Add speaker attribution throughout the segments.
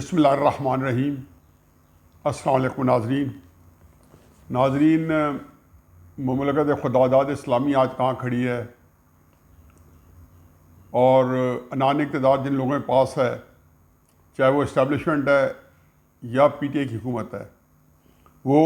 Speaker 1: بسم اللہ الرحمن الرحیم۔ السلام علیکم ناظرین، مملکت خداداد اسلامی آج کہاں کھڑی ہے اور عنان اقتدار جن لوگوں کے پاس ہے، چاہے وہ اسٹیبلشمنٹ ہے یا پی ٹی آئی کی حکومت ہے، وہ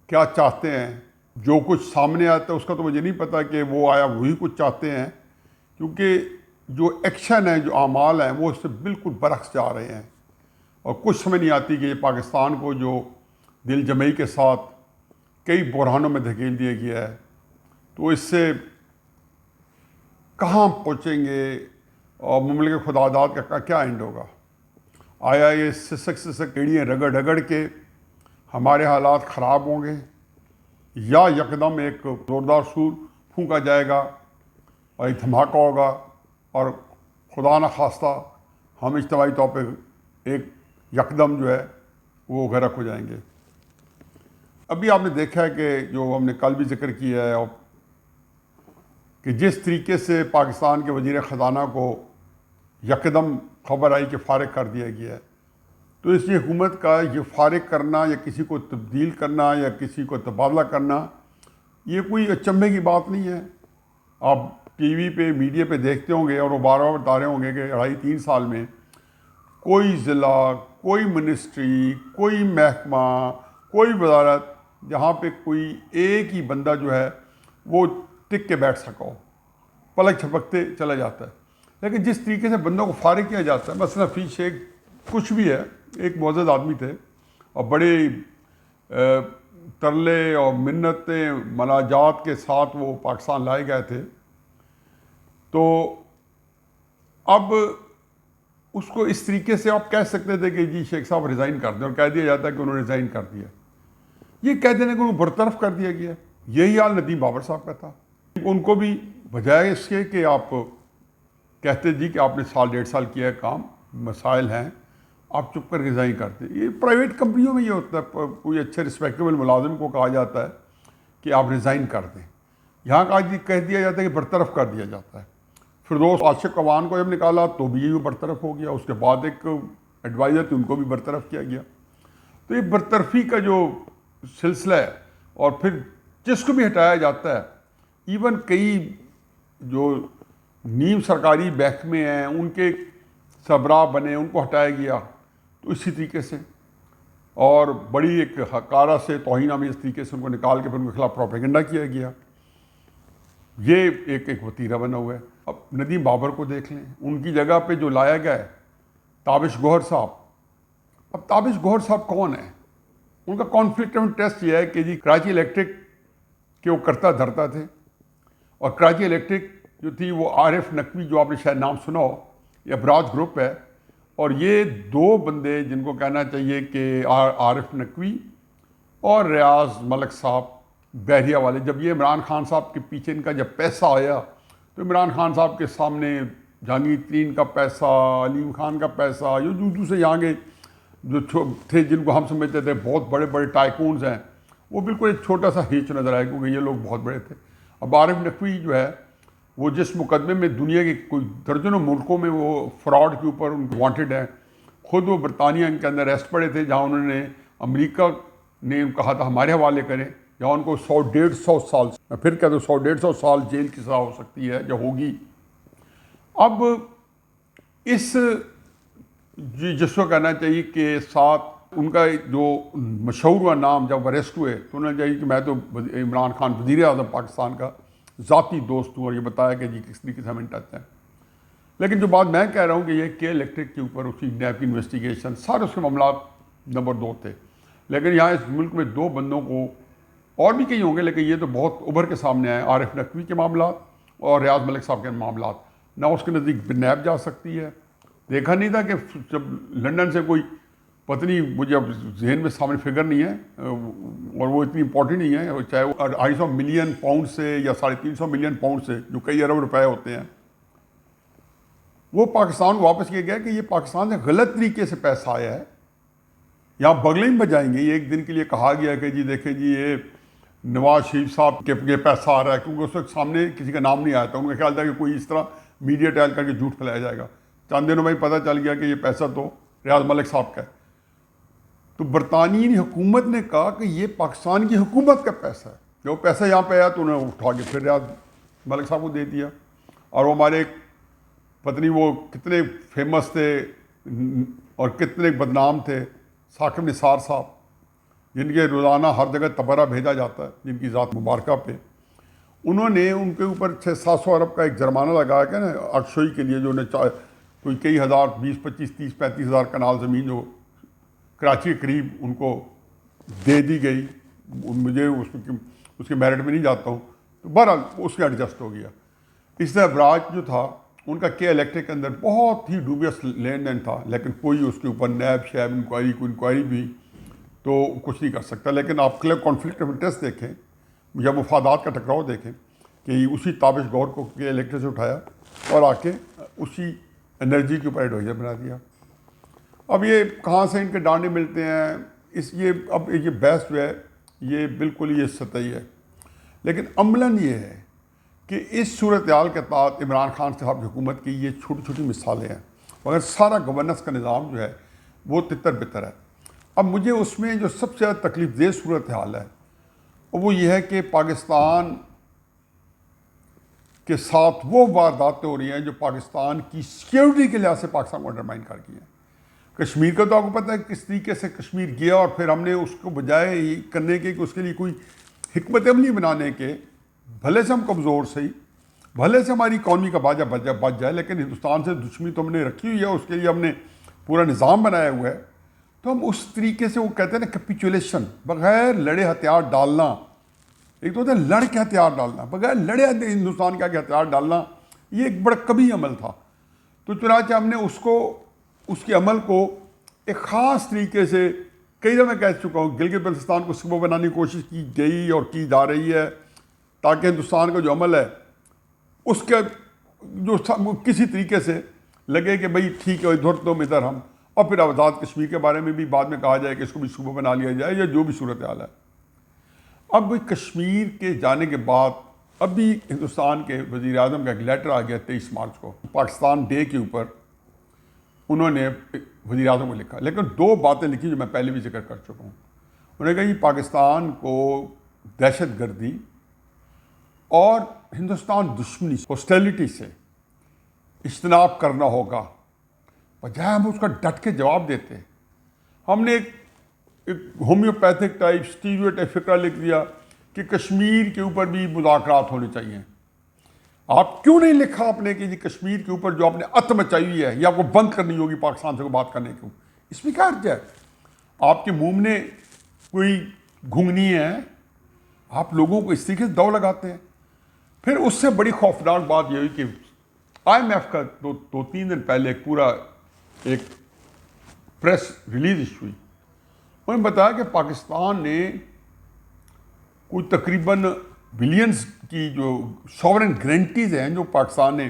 Speaker 1: کیا چاہتے ہیں؟ جو کچھ سامنے آتا ہے اس کا تو مجھے نہیں پتہ کہ وہ آیا وہی کچھ چاہتے ہیں، کیونکہ جو ایکشن ہے، جو اعمال ہیں، وہ اس سے بالکل برعکس جا رہے ہیں اور کچھ سمجھ نہیں آتی کہ یہ پاکستان کو جو دل جمعی کے ساتھ کئی بحرانوں میں دھکیل دیا گیا ہے، تو اس سے کہاں پہنچیں گے اور مملکت خداداد کا کیا اینڈ ہوگا؟ آیا یہ سسک کیڑیاں رگڑ رگڑ کے ہمارے حالات خراب ہوں گے، یا یکدم ایک زوردار سور پھونکا جائے گا اور ایک دھماکہ ہوگا اور خدا نخواستہ ہم اجتماعی طور پہ ایک یکدم جو ہے وہ غرق ہو جائیں گے؟ ابھی آپ نے دیکھا ہے کہ جو ہم نے کل بھی ذکر کیا ہے کہ جس طریقے سے پاکستان کے وزیر خزانہ کو یکدم خبر آئی کہ فارغ کر دیا گیا ہے، تو اس لیے حکومت کا یہ فارغ کرنا یا کسی کو تبدیل کرنا یا کسی کو تبادلہ کرنا یہ کوئی اچنبھے کی بات نہیں ہے۔ آپ ٹی وی پہ میڈیا پہ دیکھتے ہوں گے اور وہ بار بار بتا رہے ہوں گے کہ 2.5-3 سال میں کوئی ضلع، کوئی منسٹری، کوئی محکمہ، کوئی وزارت جہاں پہ کوئی ایک ہی بندہ جو ہے وہ ٹک کے بیٹھ سکا ہو، پلک چھپکتے چلا جاتا ہے۔ لیکن جس طریقے سے بندوں کو فارغ کیا جاتا ہے، مثلا فی شیخ کچھ بھی ہے، ایک معزز آدمی تھے اور بڑے ترلے اور منتیں مناجات کے ساتھ وہ پاکستان لائے گئے تھے، تو اب اس کو اس طریقے سے آپ کہہ سکتے تھے کہ جی شیخ صاحب ریزائن کر دیں، اور کہہ دیا جاتا ہے کہ انہوں نے ریزائن کر دیا۔ یہ کہہ دینے کو انہوں برطرف کر دیا گیا۔ یہی حال ندیم بابر صاحب کا تھا۔ ان کو بھی بجائے اس کے کہ آپ کہتے جی کہ آپ نے 1.5 سال کیا ہے کام، مسائل ہیں، آپ چپ کر ریزائن کرتے۔ یہ پرائیویٹ کمپنیوں میں یہ ہوتا ہے، کوئی اچھے رسپیکٹیبل ملازم کو کہا جاتا ہے کہ آپ ریزائن کر دیں، یہاں کا جی کہہ دیا جاتا ہے کہ برطرف کر دیا جاتا ہے۔ فردوس عاشق عوان کو جب نکالا تو بھی یہ برطرف ہو گیا، اس کے بعد ایک ایڈوائزر تھے ان کو بھی برطرف کیا گیا۔ تو یہ برطرفی کا جو سلسلہ ہے، اور پھر جس کو بھی ہٹایا جاتا ہے، ایون کئی جو نیم سرکاری محکمے ہیں ان کے سربراہ بنے، ان کو ہٹایا گیا، تو اسی طریقے سے اور بڑی ایک حقارہ سے توہین آمیز طریقے سے ان کو نکال کے پھر ان کے خلاف پروپیگنڈا کیا گیا۔ یہ ایک وتیرہ بنا ہوا ہے۔ اب ندیم بابر کو دیکھ لیں، ان کی جگہ پہ جو لایا گیا ہے تابش گوہر صاحب۔ اب تابش گوہر صاحب کون ہیں؟ ان کا کانفلکٹ آف انٹرسٹ یہ ہے کہ جی کراچی الیکٹرک کے وہ کرتا دھرتا تھے، اور کراچی الیکٹرک جو تھی وہ عارف نقوی، جو آپ نے شاید نام سنا ہو، یہ ابراج گروپ ہے، اور یہ دو بندے جن کو کہنا چاہیے کہ عارف نقوی اور ریاض ملک صاحب بحریہ والے، جب یہ عمران خان صاحب کے پیچھے ان کا جب پیسہ آیا تو عمران خان صاحب کے سامنے جہانگیر ترین کا پیسہ، علیم خان کا پیسہ، جو دوسرے یہاں کے جو تھے جن کو ہم سمجھتے تھے بہت بڑے بڑے ٹائکونز ہیں، وہ بالکل ایک چھوٹا سا ہیچ نظر آئے، کیونکہ یہ لوگ بہت بڑے تھے۔ اب عارف نقوی جو ہے وہ جس مقدمے میں دنیا کے کوئی درجنوں ملکوں میں وہ فراڈ کے اوپر وانٹڈ ہیں، خود وہ برطانیہ کے اندر ریسٹ پڑے تھے، جہاں انہوں نے امریکہ نے کہا تھا ہمارے حوالے کریں، جہاں ان کو 100-150 سال، میں پھر کہتا ہوں 100-150 سال جیل کی سزا ہو سکتی ہے یا ہوگی۔ اب اس جس کو کہنا چاہیے کہ ساتھ ان کا جو مشہور ہوا نام جب اریسٹ ہوئے تو انہوں نے چاہیے کہ میں تو عمران خان وزیر اعظم پاکستان کا ذاتی دوست ہوں، اور یہ بتایا کہ جی کس طریقے سے ہم ان ٹچ ہیں۔ لیکن جو بات میں کہہ رہا ہوں کہ یہ کے الیکٹرک کے اوپر اسی نیب کی انویسٹیگیشن، سارے اس کے معاملات نمبر 2 تھے، لیکن یہاں اس ملک میں 2 بندوں کو، اور بھی کئی ہوں گے لیکن یہ تو بہت ابھر کے سامنے آئے، عارف نقوی کے معاملات اور ریاض ملک صاحب کے معاملات۔ نہ اس کے نزدیک نیب جا سکتی ہے، دیکھا نہیں تھا کہ جب لنڈن سے کوئی پتنی، مجھے اب ذہن میں سامنے فگر نہیں ہے اور وہ اتنی امپورٹنٹ نہیں ہے، چاہے وہ 250 ملین پاؤنڈ سے یا 350 ملین پاؤنڈ سے، جو کئی ارب روپے ہوتے ہیں، وہ پاکستان واپس کیا گیا کہ یہ پاکستان سے غلط طریقے سے پیسہ آیا ہے۔ یہاں بغلیں ہی بجائیں گے، ایک دن کے لیے کہا گیا کہ جی دیکھیں جی یہ نواز شریف صاحب کے پیسہ آ رہا ہے، کیونکہ اس وقت سامنے کسی کا نام نہیں آیا تھا، ان کا خیال تھا کہ کوئی اس طرح میڈیا ٹائل کر کے جھوٹ پھیلایا جائے گا۔ چند دنوں میں ہی پتہ چل گیا کہ یہ پیسہ تو ریاض ملک صاحب کا ہے. تو برطانوی حکومت نے کہا کہ یہ پاکستان کی حکومت کا پیسہ ہے. جو پیسہ یہاں پہ آیا تو انہوں نے اٹھا کے پھر ریاض ملک صاحب کو دے دیا. اور وہ ہمارے پتہ نہیں وہ کتنے فیمس تھے اور کتنے بدنام تھے، ثاقب نثار صاحب، جن کے روزانہ ہر جگہ تبرہ بھیجا جاتا ہے جن کی ذات مبارکہ پہ. انہوں نے ان کے اوپر 600-700 ارب کا ایک جرمانہ لگایا کہ نا اکشوئی کے لیے، جو انہیں کوئی کئی ہزار 20-25-30-35 ہزار کنال زمین جو کراچی کے قریب ان کو دے دی گئی. مجھے اس کے میرٹ میں نہیں جاتا ہوں، تو بہرحال اس کے ایڈجسٹ ہو گیا. اس طرح براج جو تھا ان کا کے الیکٹرک کے اندر بہت ہی ڈوبیس لین دین تھا، لیکن کوئی اس کے اوپر نیب شیب انکوائری بھی تو کچھ نہیں کر سکتا. لیکن آپ کانفلکٹ آف انٹرسٹ دیکھیں یا مفادات کا ٹکراؤ دیکھیں کہ اسی تابش گور کو کے الیکٹرک سے اٹھایا اور آ کے اسی انرجی کے اوپر ایڈوائزر بنا دیا. اب یہ کہاں سے ان کے ڈانڈے ملتے ہیں، اب یہ بحث جو ہے یہ بالکل یہ سطحی ہے. لیکن عملاً یہ ہے کہ اس صورتحال کے تحت عمران خان صاحب کی حکومت کی یہ چھوٹی چھوٹی مثالیں ہیں، مگر سارا گورننس کا نظام جو ہے وہ تتر بتر ہے. اب مجھے اس میں جو سب سے زیادہ تکلیف دہ صورتحال ہے وہ یہ ہے کہ پاکستان کے ساتھ وہ وارداتیں ہو رہی ہیں جو پاکستان کی سیکیورٹی کے لحاظ سے پاکستان کو انڈرمائن کر گئی ہیں. کشمیر کا تو آپ کو پتہ ہے کس طریقے سے کشمیر گیا، اور پھر ہم نے اس کو بجائے یہ کرنے کے کہ اس کے لیے کوئی حکمت عملی بنانے کے، بھلے سے ہم کمزور صحیح، بھلے سے ہماری اکانومی کا باجا بچ جائے، لیکن ہندوستان سے دشمنی تو ہم نے رکھی ہوئی ہے، اس کے لیے ہم نے پورا نظام بنایا ہوا ہے. تو ہم اس طریقے سے وہ کہتے ہیں نا کیپیچولیشن، بغیر لڑے ہتھیار ڈالنا. ایک تو ہوتا ہے لڑ کے ہتھیار ڈالنا، بغیر لڑے ہندوستان کا ہتھیار ڈالنا، یہ ایک بڑا کبھی عمل تھا. تو چنانچہ ہم نے اس کے عمل کو ایک خاص طریقے سے کئی دفعہ میں کہہ چکا ہوں، گلگت بلتستان کو صوبہ بنانے کی کوشش کی گئی اور کی جا رہی ہے، تاکہ ہندوستان کا جو عمل ہے اس کے جو کسی طریقے سے لگے کہ بھئی ٹھیک ہے ادھر تم ادھر ہم، اور پھر آزاد کشمیر کے بارے میں بھی بعد میں کہا جائے کہ اس کو بھی صوبہ بنا لیا جائے یا جو بھی صورتحال ہے. اب کشمیر کے جانے کے بعد اب بھی ہندوستان کے وزیر اعظم کا ایک لیٹر آ گیا 23 مارچ کو، پاکستان ڈے کے اوپر انہوں نے وزیر اعظم کو لکھا، لیکن دو باتیں لکھی جو میں پہلے بھی ذکر کر چکا ہوں. انہوں نے کہا کہ پاکستان کو دہشت گردی اور ہندوستان دشمنی ہاسٹیلٹی سے اجتناب کرنا ہوگا. بجائے ہم اس کا ڈٹ کے جواب دیتے، ہم نے ایک ہومیوپیتھک ٹائپ اسٹیریوٹائپ فکرہ لکھ دیا کہ کشمیر کے اوپر بھی مذاکرات ہونے چاہیے. آپ کیوں نہیں لکھا آپ نے کہ جی کشمیر کے اوپر جو آپ نے ات مچائی ہوئی ہے یہ آپ کو بند کرنی ہوگی پاکستان سے بات کرنے کو؟ اس میں کیا حرج ہے؟ آپ کے منہ میں کوئی گھنگنی ہے، آپ لوگوں کو اس طریقے سے دو لگاتے ہیں. پھر اس سے بڑی خوفناک بات یہ ہوئی کہ IMF کا دو تین دن پہلے ایک پورا ایک پریس ریلیز ایشو ہوئی. انہوں نے بتایا کہ پاکستان نے کوئی تقریباً بلینز کی جو ساورن گارنٹیز ہیں جو پاکستان نے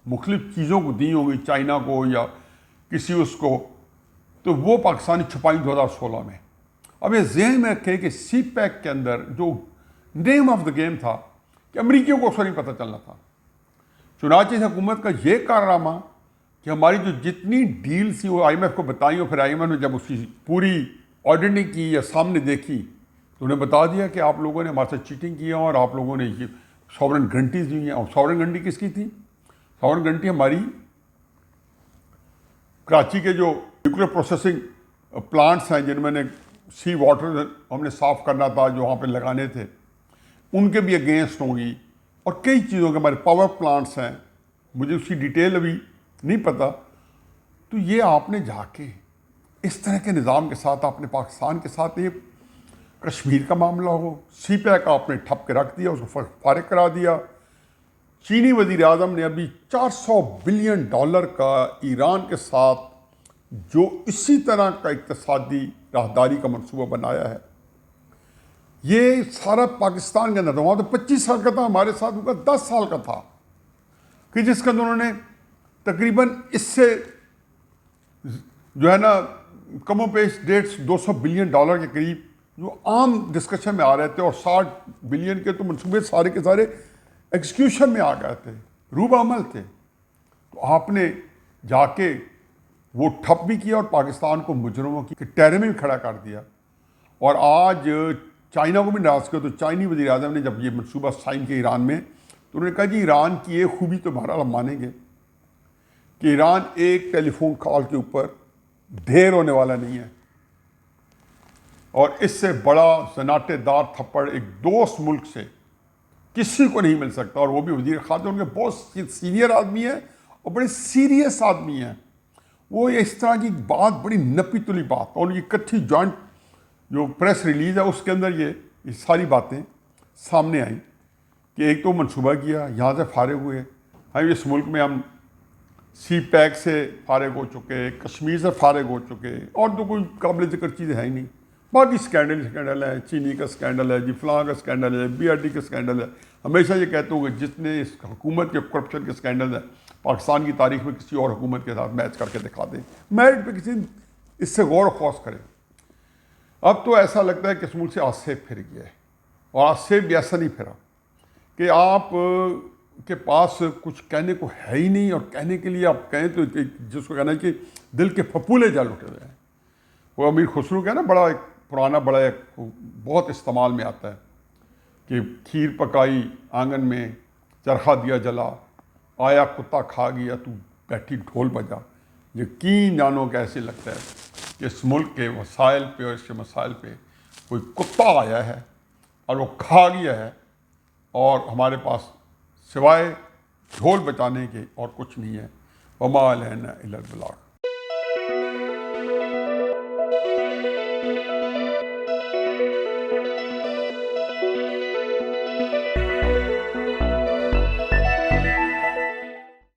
Speaker 1: مختلف چیزوں کو دی ہوں گی، چائنا کو یا کسی اس کو، تو وہ پاکستانی چھپائی 2016 میں. اب یہ ذہن میں رکھیں کہ سی پیک کے اندر جو نیم آف دا گیم تھا کہ امریکیوں کو اکثر نہیں پتہ چلنا تھا. چنانچہ اس حکومت کا یہ کارنامہ کہ ہماری جو جتنی ڈیلز تھیں وہ IMF کو بتائیں، اور پھر IMF نے جب اس کی پوری آڈیٹنگ کی یا سامنے دیکھی تو انہیں بتا دیا کہ آپ لوگوں نے ہمارے ساتھ چیٹنگ کی ہے اور آپ لوگوں نے یہ ساورن گارنٹیز دی ہیں. اور ساورن گارنٹی کس کی تھی؟ ساورن گارنٹی ہماری کراچی کے جو نیوکلیر پروسیسنگ پلانٹس ہیں جن میں نے سی واٹر ہم نے صاف کرنا تھا جو وہاں پہ لگانے تھے، ان کے بھی اگینسٹ ہوں گی، اور کئی چیزوں کے ہمارے پاور پلانٹس ہیں، مجھے اس کی ڈیٹیل ابھی نہیں پتہ. تو یہ آپ نے جا کے اس طرح کے نظام کے ساتھ آپ نے پاکستان کے ساتھ یہ کشمیر کا معاملہ ہو، سی پیک آپ نے ٹھپ کے رکھ دیا، اس کو فارغ کرا دیا. چینی وزیر اعظم نے ابھی $400 بلین کا ایران کے ساتھ جو اسی طرح کا اقتصادی راہداری کا منصوبہ بنایا ہے، یہ سارا پاکستان کے اندر تھا. وہاں تو 25 سال کا تھا، ہمارے ساتھ ان کا 10 سال کا تھا، کہ جس کے اندر انہوں نے تقریباً اس سے جو ہے نا کم و بیش $200 بلین کے قریب جو عام ڈسکشن میں آ رہے تھے، اور 60 بلین کے تو منصوبے سارے کے سارے ایکسیکیوشن میں آ گئے تھے، روبہ عمل تھے. تو آپ نے جا کے وہ ٹھپ بھی کیا اور پاکستان کو مجرموں کی ٹہرے میں بھی کھڑا کر دیا. اور آج چائنا کو بھی ناراض کیا. تو چائنی وزیر اعظم نے جب یہ منصوبہ سائن کیا ایران میں تو انہوں نے کہا جی ایران کی یہ خوبی تو بہرحال ہم مانیں گے کہ ایران ایک ٹیلی فون کال کے اوپر ڈھیر ہونے والا نہیں ہے. اور اس سے بڑا سناٹے دار تھپڑ ایک دوست ملک سے کسی کو نہیں مل سکتا. اور وہ بھی وزیر خارجہ ان کے بہت سینئر آدمی ہیں اور بڑے سیریس آدمی ہیں. وہ اس طرح کی بات بڑی نپی تلی بات اور یہ کٹھی جوائنٹ جو پریس ریلیز ہے اس کے اندر یہ ساری باتیں سامنے آئیں کہ ایک تو منصوبہ کیا, یہاں سے فارغ ہوئے. ہم اس ملک میں ہم سی پیک سے فارغ ہو چکے, کشمیر سے فارغ ہو چکے, اور تو کوئی قابل ذکر چیز ہے ہی نہیں. باقی اسکینڈل ہے, چینی کا اسکینڈل ہے جی, فلاں کا اسکینڈل ہے, بی آر ٹی کا اسکینڈل ہے. ہمیشہ یہ کہتے ہوں کہ جتنے اس حکومت کے کرپشن کے اسکینڈل ہیں پاکستان کی تاریخ میں کسی اور حکومت کے ساتھ میچ کر کے دکھا دیں, میرٹ پہ کسی اس سے غور و خوض کریں. اب تو ایسا لگتا ہے کہ اس ملک سے آسیب پھر گیا ہے. اور آسیب بھی ایسا نہیں پھرا کہ آپ کے پاس کچھ کہنے کو ہے ہی نہیں, اور کہنے کے لیے آپ کہیں تو جس کو کہنا ہے کہ دل کے پھپولے جل اٹھے ہوئے ہیں. وہ امیر خسرو کا نا بڑا ایک پرانا بڑا ایک بہت استعمال میں آتا ہے کہ کھیر پکائی آنگن میں, چرخہ دیا جلا, آیا کتا کھا گیا تو بیٹھی ڈھول بجا. یقین جانو کہ ایسے لگتا ہے کہ اس ملک کے وسائل پہ اور اس کے مسائل پہ کوئی کتا آیا ہے اور وہ کھا گیا ہے, اور ہمارے پاس سوائے ڈھول بچانے کے اور کچھ نہیں ہے. وما علینا الا البلاغ.